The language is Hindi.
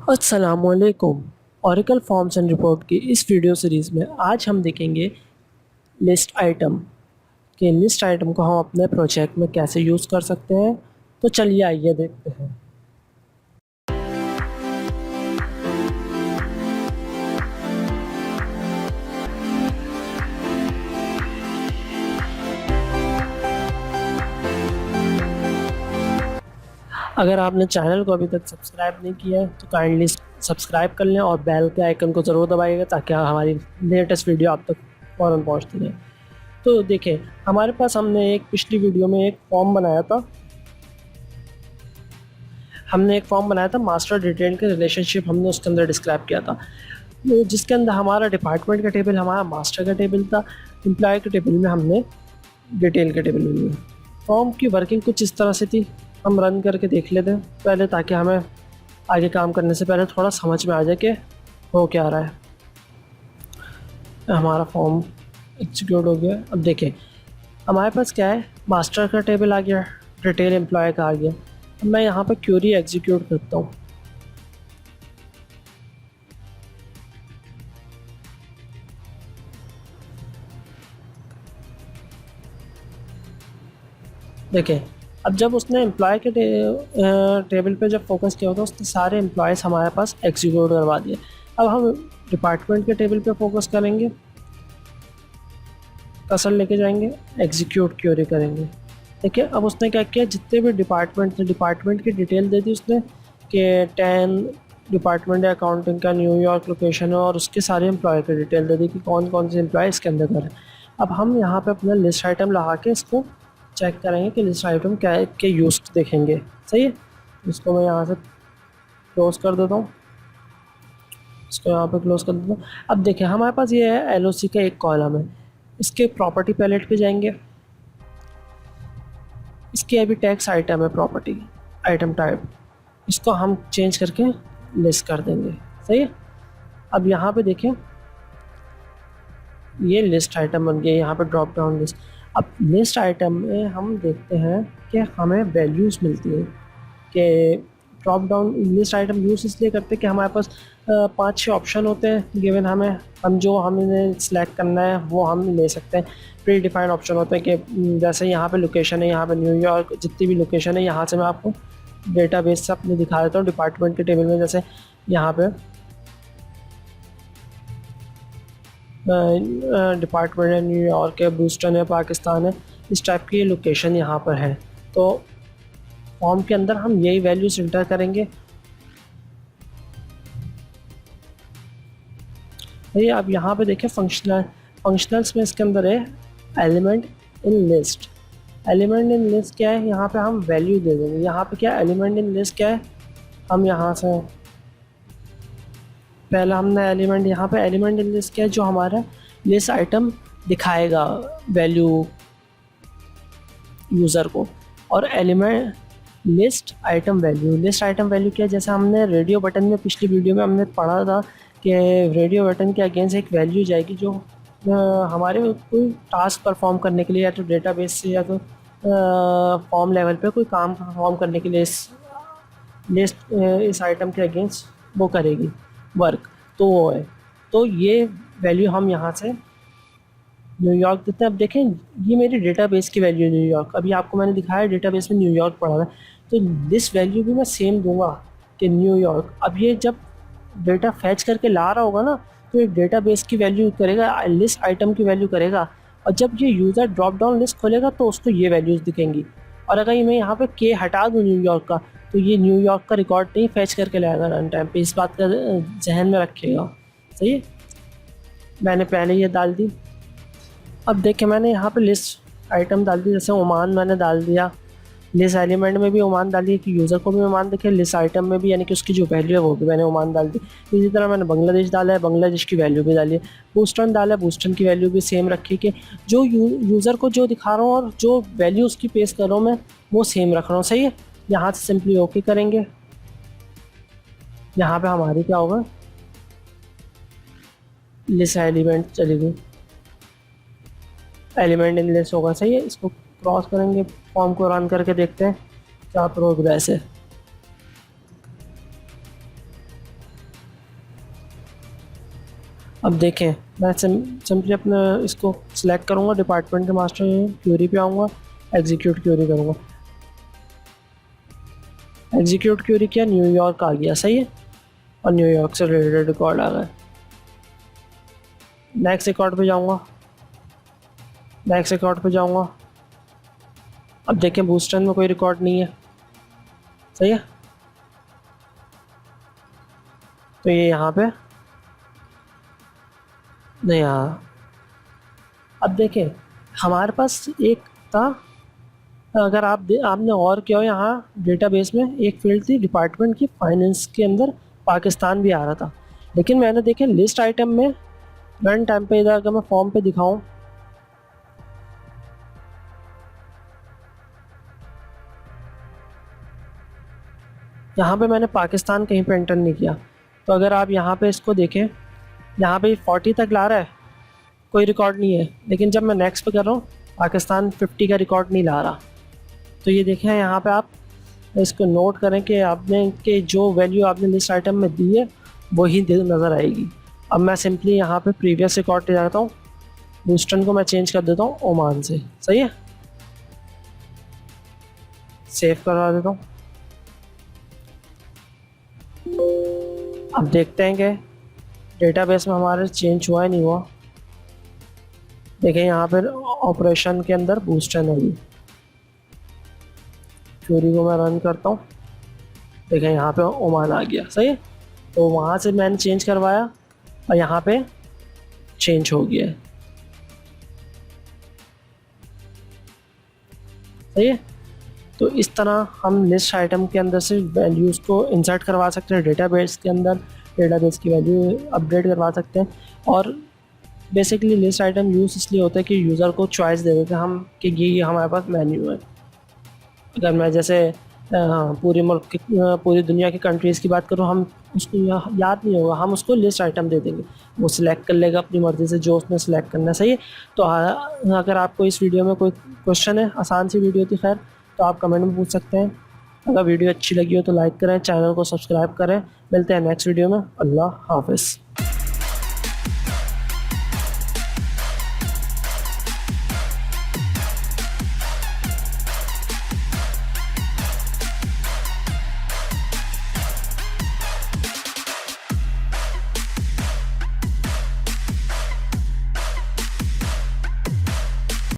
अस्सलामुअलैकुम। ओरेकल फॉर्म्स एंड रिपोर्ट की इस वीडियो सीरीज़ में आज हम देखेंगे लिस्ट आइटम कि लिस्ट आइटम को हम अपने प्रोजेक्ट में कैसे यूज़ कर सकते हैं। तो चलिए आइए देखते हैं। अगर आपने चैनल को अभी तक सब्सक्राइब नहीं किया है तो काइंडली सब्सक्राइब कर लें और बेल के आइकन को ज़रूर दबाइएगा ताकि हमारी लेटेस्ट वीडियो आप तक फ़ौरन पहुंचती रहे। तो देखिए, हमारे पास हमने एक पिछली वीडियो में एक फॉर्म बनाया था। मास्टर डिटेल के रिलेशनशिप हमने उसके अंदर डिस्क्राइब किया था, जिसके अंदर हमारा डिपार्टमेंट का टेबल, हमारा मास्टर का टेबल था, एम्प्लॉय के टेबल में हमने डिटेल के टेबल में। फॉर्म की वर्किंग कुछ इस तरह से थी। हम रन करके देख लेते हैं पहले, ताकि हमें आगे काम करने से पहले थोड़ा समझ में आ जाए कि हो क्या रहा है। हमारा फॉर्म एग्जीक्यूट हो गया। अब देखें, हमारे पास क्या है, मास्टर का टेबल आ गया, डिटेल एम्प्लॉय का आ गया। अब मैं यहाँ पर क्यूरी एग्जीक्यूट करता हूँ। देखें, अब जब उसने एम्प्लॉय के टेबल पे जब फोकस किया होता, उसने सारे एम्प्लॉयज़ हमारे पास एग्जीक्यूट करवा दिए। अब हम डिपार्टमेंट के टेबल पे फोकस करेंगे, कसर लेके जाएंगे, एग्जीक्यूट क्यूरी करेंगे। देखिए, अब उसने क्या किया, जितने भी डिपार्टमेंट की डिटेल दे दी उसने कि 10 डिपार्टमेंट अकाउंटिंग का न्यूयॉर्क लोकेशन है, और उसके सारे एम्प्लॉय की डिटेल दे दी कि कौन कौन से एम्प्लॉय इसके अंदर कर। अब हम यहाँ पे अपना लिस्ट आइटम लगा के इसको चेक करेंगे कि लिस्ट आइटम क्या है, के यूज देखेंगे। सही है, इसको मैं यहाँ से क्लोज कर देता हूँ, इसको यहाँ पे क्लोज कर देता हूँ। अब देखिए, हमारे पास ये है LOC का एक कॉलम है। इसके प्रॉपर्टी पैलेट पे जाएंगे, इसकी अभी टैक्स आइटम है, प्रॉपर्टी आइटम टाइप, इसको हम चेंज करके लिस्ट कर देंगे। सही है, अब यहाँ पे देखें, ये लिस्ट आइटम बन गया, यहाँ पे ड्रॉप डाउन लिस्ट। अब लिस्ट आइटम में हम देखते हैं कि हमें वैल्यूज़ मिलती हैं कि drop down list item use इसलिए करते हैं कि हमारे पास 5-6 ऑप्शन होते हैं गिवन हमें, हम जो हमें सिलेक्ट करना है वो हम ले सकते हैं। प्री डिफाइंड ऑप्शन होते हैं कि जैसे यहाँ पे लोकेशन है, यहाँ पे न्यूयॉर्क, जितनी भी लोकेशन है यहाँ से मैं आपको डेटाबेस से अपने दिखा देता हूँ। डिपार्टमेंट के टेबल में जैसे यहाँ पे डिपार्टमेंट है, न्यूयॉर्क है, बूस्टन है, पाकिस्तान है, इस टाइप की लोकेशन यहाँ पर है। तो फॉर्म के अंदर हम यही वैल्यूज इंटर करेंगे। ये अब यहाँ पे देखें, फंक्शनल्स में इसके अंदर है element in list. Element in list क्या है, यहाँ पे हम वैल्यू दे देंगे। यहाँ पे क्या एलिमेंट इन लिस्ट क्या है, हम यहाँ से पहला हमने एलिमेंट, यहाँ पे एलिमेंट इन लिस्ट क्या है, जो हमारा लिस्ट आइटम दिखाएगा वैल्यू यूज़र को। और एलिमेंट लिस्ट आइटम वैल्यू क्या है, जैसे हमने रेडियो बटन में पिछली वीडियो में हमने पढ़ा था कि रेडियो बटन के अगेंस्ट एक वैल्यू जाएगी जो हमारे कोई टास्क परफॉर्म करने के लिए, या तो डेटाबेस से या तो फॉर्म लेवल पे कोई काम परफॉर्म करने के लिए इस आइटम के अगेंस्ट वो करेगी वर्क, तो वो है। तो ये वैल्यू हम यहाँ से न्यूयॉर्क देते हैं। अब देखें, ये मेरी डेटाबेस की वैल्यू है न्यूयॉर्क। अभी आपको मैंने दिखाया डेटाबेस में न्यूयॉर्क पड़ा है, तो दिस वैल्यू भी मैं सेम दूंगा कि न्यूयॉर्क। अब ये जब डेटा फैच करके ला रहा होगा ना, तो ये डेटाबेस की वैल्यू करेगा, लिस्ट आइटम की वैल्यू करेगा। और जब ये यूज़र ड्रॉप डाउन लिस्ट खोलेगा तो उसको ये वैल्यूज़ दिखेंगी। और अगर मैं यहाँ पे के हटा दूँ न्यूयॉर्क का, तो ये न्यूयॉर्क का रिकॉर्ड नहीं फैच करके लाएगा रन टाइम पे। इस बात का जहन में रखिएगा। सही है, मैंने पहले ये डाल दी। अब देखिए, मैंने यहाँ पे लिस्ट आइटम डाल दी, जैसे ओमान मैंने डाल दिया, लिस्ट एलिमेंट में भी ओमान डाली कि यूज़र को भी ओमान दिखे, लिस्ट आइटम में भी यानी कि उसकी जो वैल्यू है वो भी मैंने ओमान डाल दी। इसी तरह मैंने बांग्लादेश डाला है, बांग्लादेश की वैल्यू भी डाली है। बूस्टन डाला है, बूस्टन की वैल्यू भी सेम रखी कि जो यूज़र को जो दिखा रहा हूँ और जो वैल्यू उसकी पेश कर रहा हूँ मैं, वो सेम रख रहा हूँ। सही है, यहाँ से सिंपली ओके करेंगे। यहाँ पर हमारी क्या होगा, लिस्ट एलिमेंट चली गई, एलिमेंट इन लिस्ट होगा। सही है, इसको क्रॉस करेंगे, फॉर्म को रन करके देखते हैं क्या प्रोग्रेस है। अब देखें, मैं सिंपली अपना इसको सिलेक्ट करूँगा, डिपार्टमेंट के मास्टर क्यूरी पे आऊँगा, एग्जीक्यूट क्यूरी करूँगा। एग्जीक्यूट क्यूरी किया, न्यूयॉर्क आ गया, सही है, और न्यूयॉर्क से रिलेटेड रिकॉर्ड आ गए। नेक्स्ट रिकॉर्ड पे जाऊँगा, नेक्स्ट रिकॉर्ड पे जाऊँगा। अब देखें बूस्टन में कोई रिकॉर्ड नहीं है, सही है, तो ये यहाँ पे नहीं आया। अब देखें हमारे पास एक था, अगर आपने और क्या हो, यहाँ डेटाबेस में एक फील्ड थी डिपार्टमेंट की, फाइनेंस के अंदर पाकिस्तान भी आ रहा था, लेकिन मैंने देखे लिस्ट आइटम में रन टाइम पे, इधर अगर मैं फॉर्म पे दिखाऊं, यहाँ पे मैंने पाकिस्तान कहीं पे एंटर नहीं किया। तो अगर आप यहाँ पे इसको देखें, यहाँ पे 40 तक ला रहा है, कोई रिकॉर्ड नहीं है, लेकिन जब मैं नेक्स्ट पे कर रहा हूँ पाकिस्तान 50 का रिकॉर्ड नहीं ला रहा। तो ये देखें यहाँ पे आप इसको नोट करें कि आपने कि जो वैल्यू आपने लिस्ट आइटम में दी है वही नज़र आएगी। अब मैं सिंपली यहाँ पे प्रीवियस रिकॉर्ड पे जाता हूँ, बूस्टन को मैं चेंज कर देता हूँ ओमान से, सही है, सेव करवा देता हूँ। अब देखते हैं कि डेटाबेस में हमारे चेंज हुआ है नहीं हुआ। देखें यहाँ पर ऑपरेशन के अंदर बूस्टन होगी, क्यूरी को मैं रन करता हूँ, देखें यहाँ पे ओमान आ गया, सही है। तो वहाँ से मैंने चेंज करवाया और यहाँ पे चेंज हो गया है, सही है। तो इस तरह हम लिस्ट आइटम के अंदर से वैल्यूज़ को इंसर्ट करवा सकते हैं डेटाबेस के अंदर, डेटाबेस की वैल्यू अपडेट करवा सकते हैं। और बेसिकली लिस्ट आइटम यूज़ इसलिए होता है कि यूज़र को चॉइस दे देते हैं हम कि ये हमारे पास मेन्यू है। अगर मैं जैसे पूरी मुल्क की पूरी दुनिया की कंट्रीज़ की बात करूँ, हम उसको याद नहीं होगा, हम उसको लिस्ट आइटम दे देंगे, वो सिलेक्ट कर लेगा अपनी मर्ज़ी से जो उसने सिलेक्ट करना है, सही है। तो अगर आपको इस वीडियो में कोई क्वेश्चन है, आसान सी वीडियो थी खैर, तो आप कमेंट में पूछ सकते हैं। अगर वीडियो अच्छी लगी हो तो लाइक करें, चैनल को सब्सक्राइब करें। मिलते हैं नेक्स्ट वीडियो में। अल्लाह हाफ़िज़।